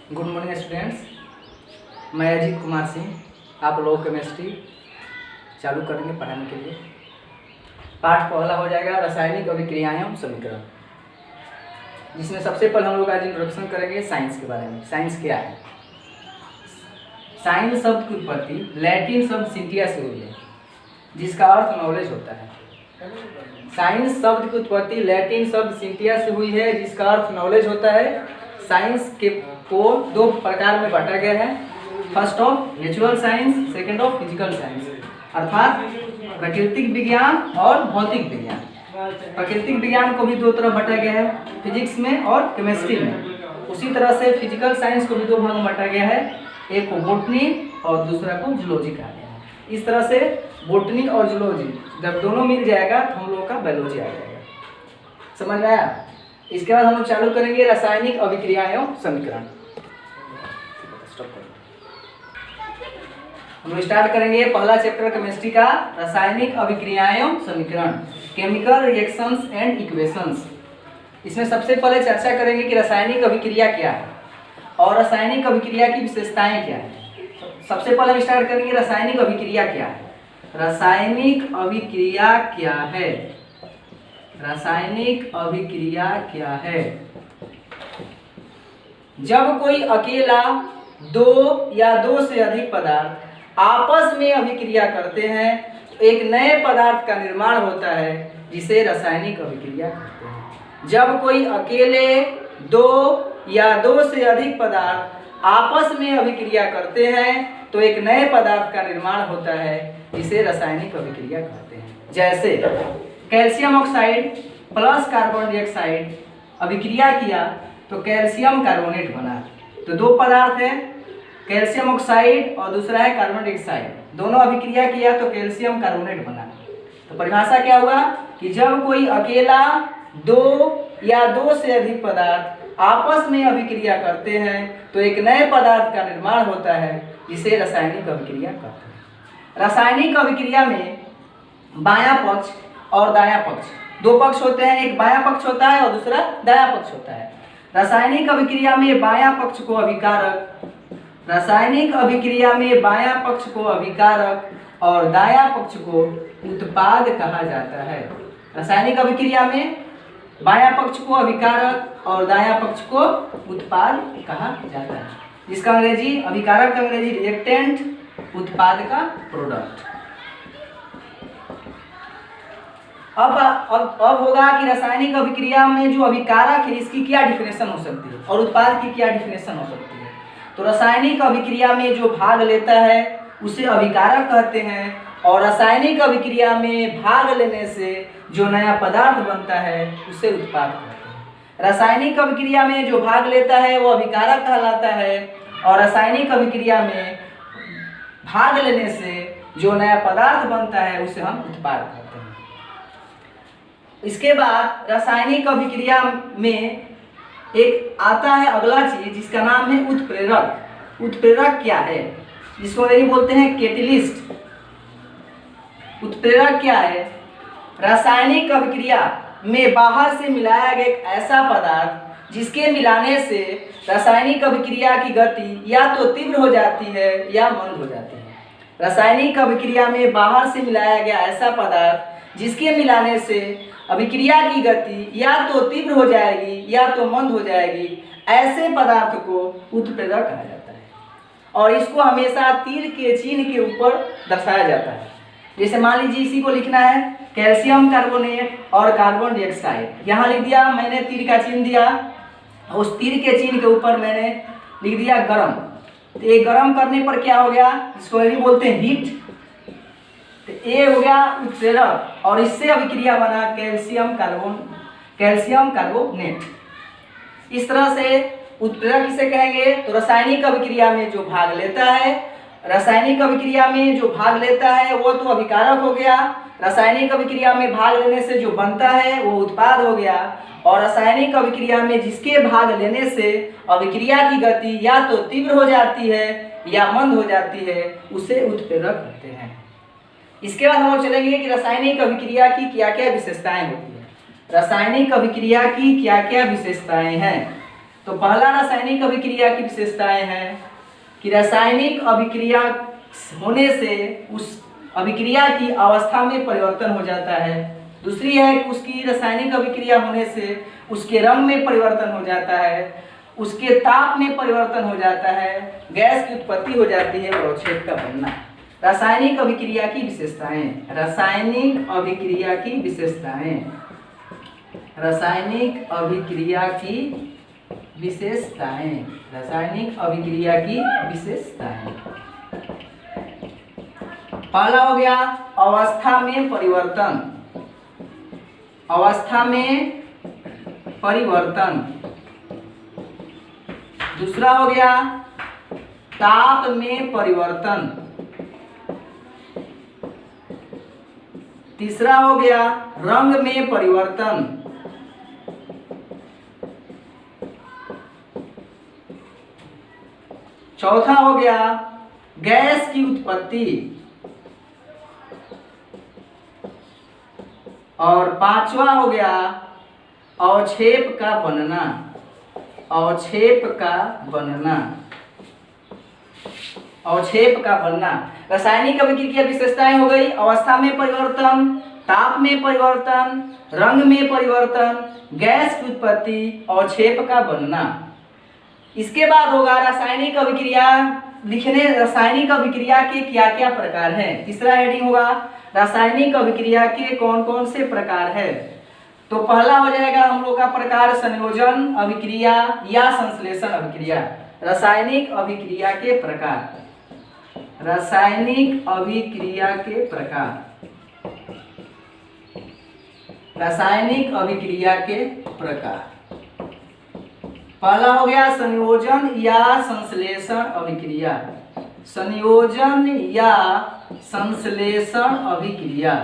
Good morning students, मैं अजीत कुमार सिंह आप लोग केमिस्ट्री चालू करेंगे पढ़ाने के लिए। पाठ पहला हो जाएगा रासायनिक अभिक्रियाएं एवं समीकरण, जिसमें सबसे पहले हम लोग आज इंट्रोडक्शन करेंगे साइंस के बारे में। साइंस क्या है? साइंस शब्द की उत्पत्ति लैटिन शब्द सिंटिया से हुई है, जिसका अर्थ नॉलेज होता है। साइंस शब्द की उत्पत्ति लैटिन शब्द सिंटिया से हुई है, जिसका अर्थ नॉलेज होता है। साइंस के को दो प्रकार में बांटा गया है, first of natural science, second of physical science, अर्थात प्राकृतिक विज्ञान और भौतिक विज्ञान। प्राकृतिक विज्ञान को भी दो तरफ बांटा गया है, फिजिक्स में और केमिस्ट्री में। उसी तरह से फिजिकल साइंस को भी दो भाग में बांटा गया है, एक को बोटनी और दूसरा को जूलॉजी कहा गया है। इस तरह से बोटनी और जूलॉजी जब दोनों मिल जाएगा तो हम लोगों का बायोलॉजी आ जाएगा। समझ में आया? इसके बाद हम लोग चालू करेंगे रासायनिक अभिक्रियाएं एवं समीकरण। हम लोग स्टार्ट करेंगे पहला चैप्टर केमिस्ट्री का, रासायनिक अभिक्रियाएं एवं समीकरण, केमिकल रिएक्शंस एंड इक्वेशंस। इसमें सबसे पहले चर्चा करेंगे कि रासायनिक अभिक्रिया क्या है और रासायनिक अभिक्रिया की विशेषताएं क्या है। सबसे पहले हम स्टार्ट करेंगे रासायनिक अभिक्रिया क्या है। रासायनिक अभिक्रिया क्या है? रासायनिक अभिक्रिया क्या है? जब कोई अकेला दो या दो से अधिक पदार्थ आपस में अभिक्रिया करते हैं तो एक नए पदार्थ का निर्माण होता है, जिसे रासायनिक अभिक्रिया कहते हैं। जब कोई अकेले दो या दो से अधिक पदार्थ आपस में अभिक्रिया करते हैं तो एक नए पदार्थ का निर्माण होता है, जिसे रासायनिक अभिक्रिया कहते हैं। जैसे calcium oxide plus carbon dioxide अभिक्रिया किया तो कैल्शियम कार्बोनेट बना। तो दो पदार्थ हैं, कैल्शियम ऑक्साइड और दूसरा है कार्बन डाइऑक्साइड, दोनों अभिक्रिया किया तो कैल्शियम कार्बोनेट बना। तो परिभाषा क्या हुआ कि जब कोई अकेला दो या दो से अधिक पदार्थ आपस में अभिक्रिया करते हैं तो एक नए पदार्थ का निर्माण होता है, जिसे रासायनिक अभिक्रिया कहते हैं। रासायनिक अभिक्रिया में बायां पक्ष और दायां पक्ष दो पक्ष होते हैं, एक बायां पक्ष होता है और दूसरा दायां पक्ष होता है। रासायनिक अभिक्रिया में बायां पक्ष को अभिकारक, रासायनिक अभिक्रिया में बायां पक्ष को अभिकारक और दायां पक्ष को उत्पाद कहा जाता है। रासायनिक अभिक्रिया में बायां पक्ष को अभिकारक और दायां पक्ष को उत्पाद कहा जाता है, जिसका अंग्रेजी अभिकारक का अंग्रेजी रिएक्टेंट, उत्पाद का प्रोडक्ट। अब होगा कि रासायनिक अभिक्रिया में जो अभिकारक है इसकी क्या डिफिनेशन हो सकती है और उत्पाद की क्या डिफिनेशन हो सकती है। तो रासायनिक अभिक्रिया में जो भाग लेता है उसे अभिकारक कहते हैं, और रासायनिक अभिक्रिया में भाग लेने से जो नया पदार्थ बनता है उसे उत्पाद कहते हैं। रासायनिक अभिक्रिया में जो भाग लेता है वो अभिकारक कहलाता है, और रासायनिक अभिक्रिया में भाग लेने से जो नया पदार्थ बनता है उसे हम उत्पाद कहते हैं। इसके बाद रासायनिक अभिक्रिया में एक आता है अगला चीज, जिसका नाम है उत्प्रेरक। उत्प्रेरक क्या है? जिसको अंग्रेजी बोलते हैं कैटेलिस्ट। उत्प्रेरक क्या है? रासायनिक अभिक्रिया में बाहर से मिलाया गया एक ऐसा पदार्थ जिसके मिलाने से रासायनिक अभिक्रिया की गति या तो तीव्र हो जाती है या मंद हो जाती है। रासायनिक अभिक्रिया में बाहर से मिलाया गया ऐसा पदार्थ जिसके मिलाने से अभिक्रिया की गति या तो तीव्र हो जाएगी या तो मंद हो जाएगी, ऐसे पदार्थ को उत्प्रेरक कहा जाता है। और इसको हमेशा तीर के चिन्ह के ऊपर दर्शाया जाता है। जैसे मान लीजिए इसी को लिखना है कैल्शियम कार्बोनेट और कार्बन डाइऑक्साइड, यहाँ लिख दिया मैंने, तीर का चिन्ह दिया, उस तीर के चिन्ह के ऊपर मैंने लिख दिया गर्म। तो ये गर्म करने पर क्या हो गया, इसको यही बोलते हैं हीट। तो ये हो गया उत्प्रेरक, और इससे अभिक्रिया बना कैल्शियम कार्बोनेट। इस तरह से उत्प्रेरक किसे कहेंगे? तो रासायनिक अभिक्रिया में जो भाग लेता है, रासायनिक अभिक्रिया में जो भाग लेता है वो तो अभिकारक हो गया, रासायनिक अभिक्रिया में भाग लेने से जो बनता है वो उत्पाद हो गया, और रासायनिक अभिक्रिया में जिसके भाग लेने से अभिक्रिया की गति या तो तीव्र हो जाती है या मंद हो जाती है उसे उत्प्रेरक कहते हैं। इसके बाद हम लोग चलेंगे कि रासायनिक अभिक्रिया की क्या क्या विशेषताएं होती है। रासायनिक अभिक्रिया की क्या क्या विशेषताएं हैं। तो पहला रासायनिक अभिक्रिया की विशेषताएं हैं कि रासायनिक अभिक्रिया होने से उस अभिक्रिया की अवस्था में परिवर्तन हो जाता है। दूसरी है कि उसकी रासायनिक अभिक्रिया होने से उसके रंग में परिवर्तन हो जाता है, उसके ताप में परिवर्तन हो जाता है, गैस की उत्पत्ति हो जाती है और अवक्षेप का बनना। रासायनिक अभिक्रिया की विशेषताएं, रासायनिक अभिक्रिया की विशेषताएं, रासायनिक अभिक्रिया की विशेषताएं, रासायनिक अभिक्रिया की विशेषताएं। पहला हो गया अवस्था में परिवर्तन, अवस्था में परिवर्तन। दूसरा हो गया ताप में परिवर्तन। तीसरा हो गया रंग में परिवर्तन। चौथा हो गया गैस की उत्पत्ति। और पांचवा हो गया अवक्षेप का बनना, अवक्षेप का बनना, अवक्षेप का बनना। रासायनिक अभिक्रिया विशेषताएं हो गई अवस्था में परिवर्तन, ताप में परिवर्तन, रंग में परिवर्तन, गैस की उत्पत्ति, अवक्षेप का बनना। इसके बाद होगा रासायनिक अभिक्रिया लिखने, रासायनिक अभिक्रिया के क्या क्या प्रकार हैं। तीसरा हेडिंग होगा रासायनिक अभिक्रिया के कौन कौन से प्रकार है। तो पहला हो जाएगा हम लोग का प्रकार संयोजन अभिक्रिया या संश्लेषण अभिक्रिया। रासायनिक अभिक्रिया के प्रकार, रासायनिक अभिक्रिया के प्रकार, रासायनिक अभिक्रिया के प्रकार। पहला हो गया संयोजन या संश्लेषण अभिक्रिया, संयोजन या संश्लेषण अभिक्रिया,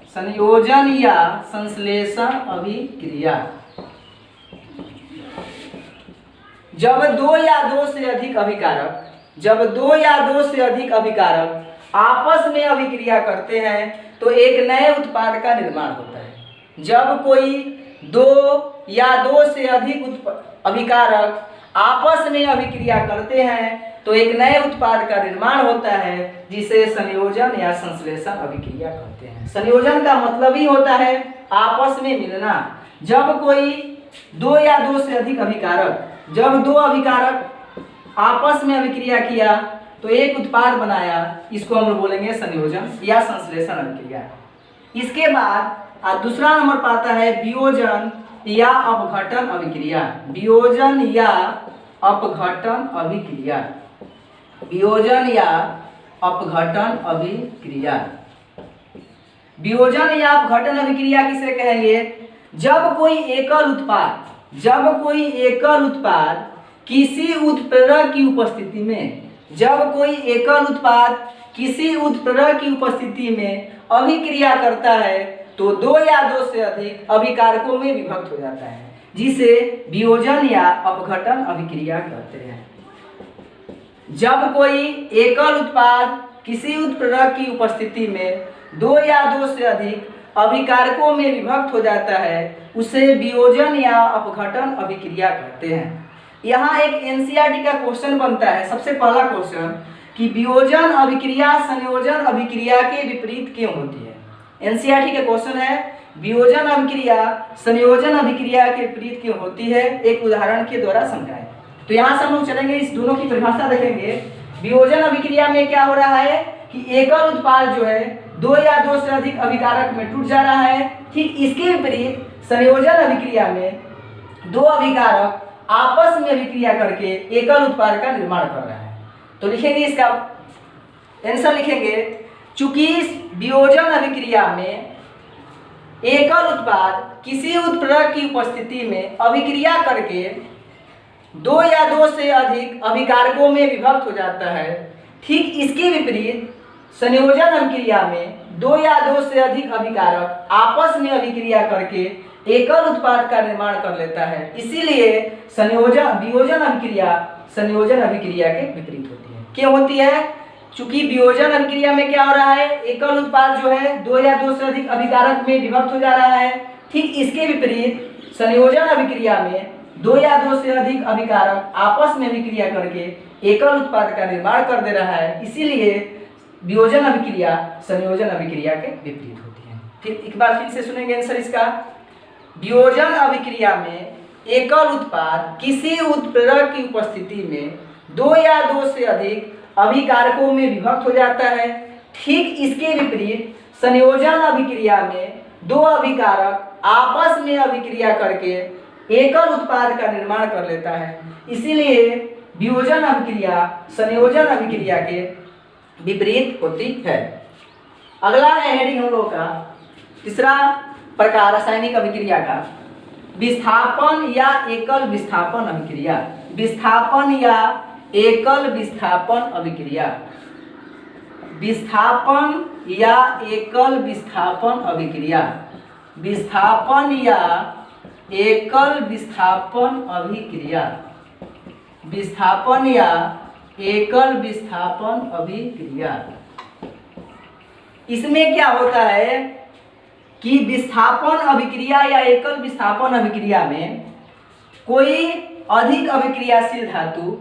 संयोजन या संश्लेषण अभिक्रिया। जब दो या दो से अधिक अभिकारक, जब दो या दो से अधिक अभिकारक आपस में अभिक्रिया करते हैं तो एक नए उत्पाद का निर्माण होता है। जब कोई दो या दो से अधिक अभिकारक आपस में अभिक्रिया करते हैं तो एक नए उत्पाद का निर्माण होता है जिसे संयोजन या संश्लेषण अभिक्रिया कहते हैं। संयोजन का मतलब ही होता है आपस में मिलना। जब कोई दो या दो से अधिक अभिकारक, जब दो अभिकारक आपस में अभिक्रिया किया तो एक उत्पाद बनाया, इसको हम लोग बोलेंगे संयोजन या संश्लेषण अभिक्रिया। इसके बाद दूसरा नंबर पाता है वियोजन या अपघटन अभिक्रिया, वियोजन या अपघटन अभिक्रिया, वियोजन या अपघटन अभिक्रिया। वियोजन या अपघटन अभिक्रिया किसे कहेंगे? जब कोई एकल उत्पाद, जब कोई एकल उत्पाद किसी उत्प्रेरक की उपस्थिति में, जब कोई एकल उत्पाद किसी उत्प्रेरक की उपस्थिति में अभिक्रिया करता है तो दो या दो से अधिक अभिकारकों में विभक्त हो जाता है, जिसे वियोजन या अपघटन अभिक्रिया कहते हैं। जब कोई एकल उत्पाद किसी उत्प्रेरक की उपस्थिति में दो या दो से अधिक अभिकारकों में विभक्त हो जाता है उसे वियोजन या अपघटन अभिक्रिया कहते हैं। यहाँ एक एनसीईआरटी का क्वेश्चन बनता है, सबसे पहला क्वेश्चन कि वियोजन अभिक्रिया संयोजन अभिक्रिया के विपरीत क्यों होती है। एनसीईआरटी का क्वेश्चन है वियोजन अभिक्रिया संयोजन अभिक्रिया के विपरीत क्यों होती है, एक उदाहरण के द्वारा समझाएं। तो यहाँ से हम लोग चलेंगे, इस दोनों की परिभाषा देखेंगे। वियोजन अभिक्रिया में क्या हो रहा है कि एकल उत्पाद जो है दो या दो से अधिक अभिकारक में टूट जा रहा है। ठीक इसके विपरीत संयोजन अभिक्रिया में दो अभिकारक आपस में अभिक्रिया करके एकल उत्पाद का निर्माण कर रहा है। तो लिखेंगे इसका आंसर, लिखेंगे चूंकि वियोजन अभिक्रिया में एकल उत्पाद किसी उत्प्रेरक की उपस्थिति में अभिक्रिया करके दो या दो से अधिक अभिकारकों में विभक्त हो जाता है। ठीक इसके विपरीत संयोजन अभिक्रिया में दो या दो से अधिक अभिकारक आपस में अभिक्रिया करके एकल उत्पाद का निर्माण कर लेता है। इसीलिए वियोजन अभिक्रिया संयोजन अभिक्रिया के विपरीत होती है। क्यों होती है? चूंकि वियोजन अभिक्रिया में क्या हो रहा है, एकल उत्पाद जो है दो या दो से अधिक अभिकारक में विभक्त हो जा रहा है। ठीक इसके विपरीत संयोजन अभिक्रिया में दो या दो से अधिक अभिकारक आपस में अभिक्रिया करके एकल उत्पाद का निर्माण कर दे रहा है, इसीलिए वियोजन अभिक्रिया संयोजन अभिक्रिया के विपरीत होती है। फिर एक बार फिर से सुनेंगे आंसर इसका। वियोजन अभिक्रिया में एकल उत्पाद किसी उत्प्रेरक की उपस्थिति में दो या दो से अधिक अभिकारकों में विभक्त हो जाता है। ठीक इसके विपरीत संयोजन अभिक्रिया में दो अभिकारक आपस में अभिक्रिया करके एकल उत्पाद का निर्माण कर लेता है, इसीलिए वियोजन अभिक्रिया संयोजन अभिक्रिया के विपरीत होती है। अगला है हेडिंग हम लोग का तीसरा प्रकार रासायनिक अभिक्रिया का, विस्थापन या एकल विस्थापन अभिक्रिया। विस्थापन या एकल विस्थापन अभिक्रिया। विस्थापन या एकल विस्थापन अभिक्रिया। विस्थापन या एकल विस्थापन अभिक्रिया। विस्थापन या एकल विस्थापन अभिक्रिया। इसमें क्या होता है कि विस्थापन अभिक्रिया या एकल विस्थापन अभिक्रिया में कोई अधिक अभिक्रियाशील धातु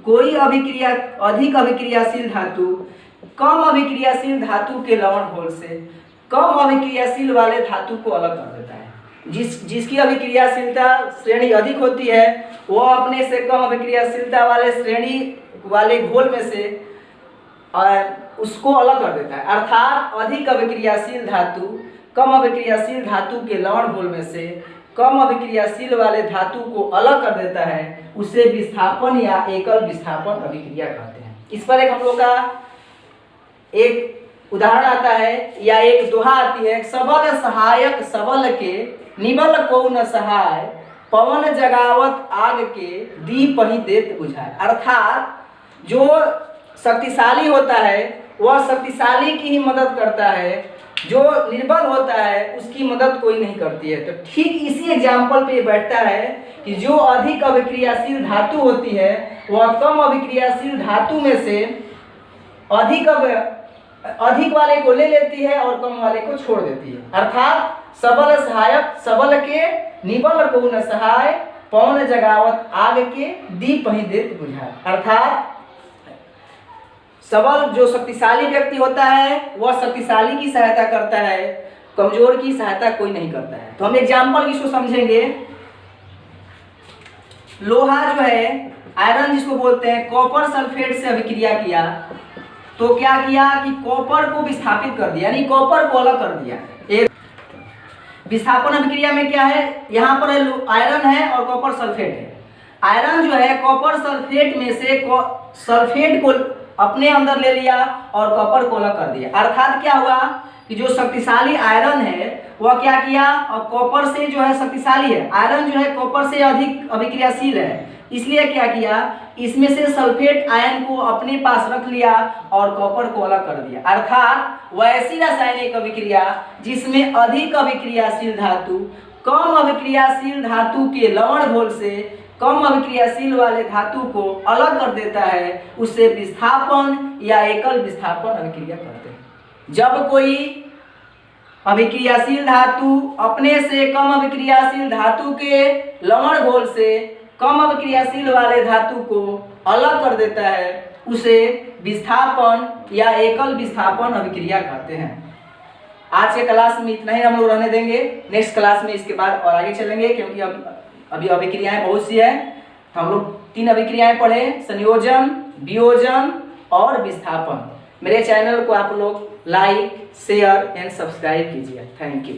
अधिक अभिक्रियाशील धातु कम अभिक्रियाशील धातु के लवण घोल से कम अभिक्रियाशील वाले धातु को अलग कर देता है। जिसकी अभिक्रियाशीलता श्रेणी अधिक होती है वो अपने से कम अभिक्रियाशीलता वाले श्रेणी वाले घोल में से उसको अलग कर देता है। अर्थात अधिक अभिक्रियाशील धातु कम अभिक्रियाशील धातु के लवण घोल में से कम अभिक्रियाशील वाले धातु को अलग कर देता है, उसे विस्थापन या एकल विस्थापन अभिक्रिया कहते हैं। इस पर एक हम लोग का एक उदाहरण आता है या एक दोहा आती है, सबल सहायक सबल के निबल को न सहाय पवन जगावत आग के दीप ही देत बुझाए। अर्थात जो शक्तिशाली होता है वह शक्तिशाली की ही मदद करता है, जो निर्बल होता है उसकी मदद कोई नहीं करती है। तो ठीक इसी एग्जाम्पल पे बैठता है कि जो अधिक अभिक्रियाशील धातु होती है वह कम अभिक्रियाशील धातु में से अधिक वाले को ले लेती है और कम वाले को छोड़ देती है। अर्थात सबल सहायक सबल के निबल को न सहाय पवन जगावत आग के दीप ही देत बुझाए। अर्थात सबल जो शक्तिशाली व्यक्ति होता है वह शक्तिशाली की सहायता करता है, कमजोर की सहायता कोई नहीं करता है। तो हम एग्जाम्पल इसको समझेंगे। लोहा जो है आयरन जिसको बोलते हैं, कॉपर सल्फेट से अभिक्रिया किया तो क्या किया कि कॉपर को विस्थापित कर दिया, यानी कॉपर को अलग कर दिया। एक विस्थापन अभिक्रिया में क्या है, यहाँ पर आयरन है और कॉपर सल्फेट है। आयरन जो है कॉपर सल्फेट में से सल्फेट को अपने अंदर ले लिया और कॉपर को अलग कर दिया। अर्थात क्या हुआ कि जो शक्तिशाली आयरन है वह क्या किया, और कॉपर से जो है शक्तिशाली है, आयरन जो है कॉपर से अधिक अभिक्रियाशील है, इसलिए क्या किया इसमें से सल्फेट आयन को अपने पास रख लिया और कॉपर को अलग कर दिया। अर्थात वैसी रासायनिक अभिक्रिया जिसमें अधिक अभिक्रियाशील धातु कम अभिक्रियाशील धातु के लवण घोल से कम अभिक्रियाशील वाले धातु को अलग कर देता है, उसे विस्थापन या एकल विस्थापन अभिक्रिया कहते हैं। जब कोई अभिक्रियाशील धातु अपने से कम अभिक्रियाशील धातु के लवण घोल से कम अभिक्रियाशील वाले धातु को अलग कर देता है, उसे विस्थापन या एकल विस्थापन अभिक्रिया कहते हैं। आज के क्लास में इतना ही हम लोग रहने देंगे। नेक्स्ट क्लास में इसके बाद और आगे चलेंगे, क्योंकि अभी अभिक्रियाएं बहुत सी है। हम लोग 3 अभिक्रियाएं पढ़े, संयोजन, वियोजन और विस्थापन। मेरे चैनल को आप लोग लाइक शेयर एंड सब्सक्राइब कीजिए। Thank you.